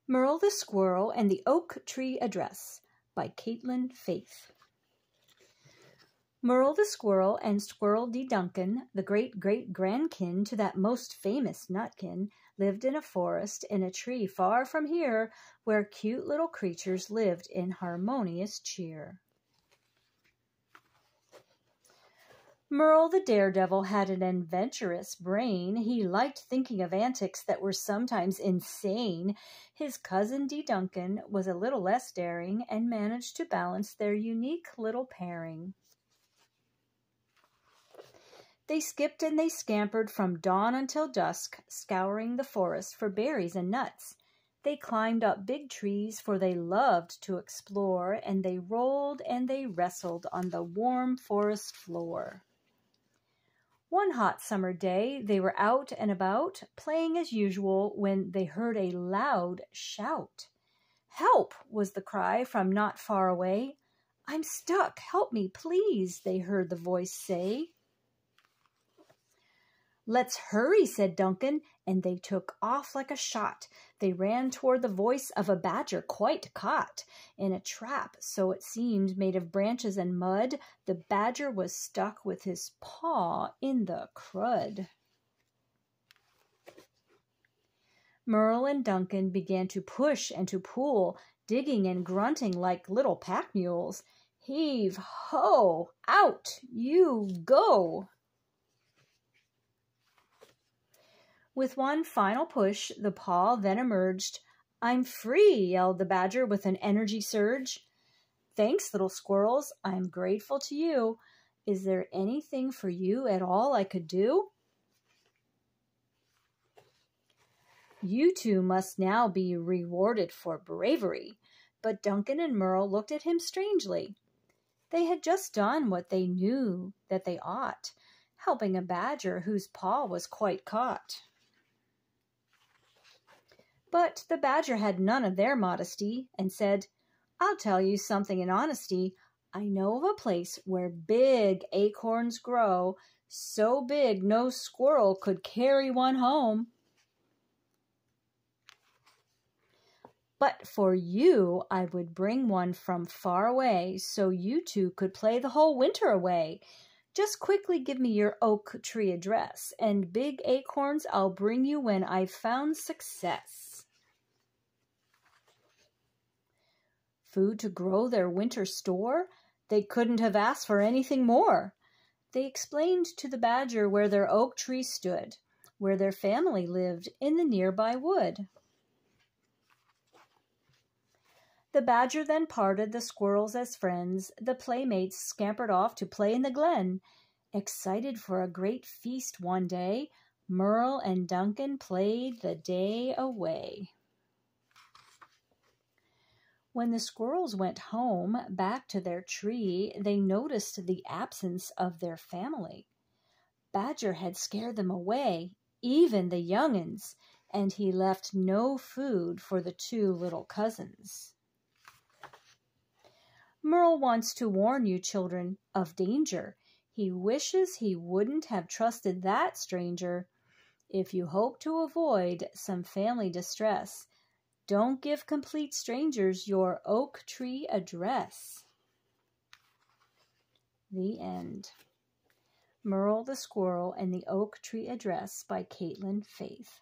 Merle the Squirrel and the Oak Tree Address by Katelyn Faith. Merle the Squirrel and Squirrel D. Duncan, the great-great-grandkin to that most famous nutkin, lived in a forest in a tree far from here, where cute little creatures lived in harmonious cheer. Merle the daredevil had an adventurous brain. He liked thinking of antics that were sometimes insane. His cousin D. Duncan was a little less daring and managed to balance their unique little pairing. They skipped and they scampered from dawn until dusk, scouring the forest for berries and nuts. They climbed up big trees, for they loved to explore, and they rolled and they wrestled on the warm forest floor. One hot summer day, they were out and about, playing as usual, when they heard a loud shout. "Help!" was the cry from not far away. "I'm stuck! Help me, please!" they heard the voice say. "Let's hurry," said Duncan, and they took off like a shot. They ran toward the voice of a badger quite caught in a trap, so it seemed, made of branches and mud. The badger was stuck with his paw in the crud. Merle and Duncan began to push and to pull, digging and grunting like little pack mules. "Heave ho! Out you go!" With one final push, the paw then emerged. "I'm free!" yelled the badger with an energy surge. "Thanks, little squirrels. I'm grateful to you. Is there anything for you at all I could do?" "You two must now be rewarded for bravery." But Duncan and Merle looked at him strangely. They had just done what they knew that they ought, helping a badger whose paw was quite caught. But the badger had none of their modesty, and said, "I'll tell you something in honesty. I know of a place where big acorns grow, so big no squirrel could carry one home. But for you, I would bring one from far away, so you two could play the whole winter away. Just quickly give me your oak tree address, and big acorns I'll bring you when I've found success." Food to grow their winter store? They couldn't have asked for anything more. They explained to the badger where their oak tree stood, where their family lived in the nearby wood. The badger then parted the squirrels as friends. The playmates scampered off to play in the glen. Excited for a great feast one day, Merle and Duncan played the day away. When the squirrels went home, back to their tree, they noticed the absence of their family. Badger had scared them away, even the young'uns, and he left no food for the two little cousins. Merle wants to warn you, children, of danger. He wishes he wouldn't have trusted that stranger. If you hope to avoid some family distress, don't give complete strangers your oak tree address. The end. Merle the Squirrel and the Oak Tree Address by Katelyn Faith.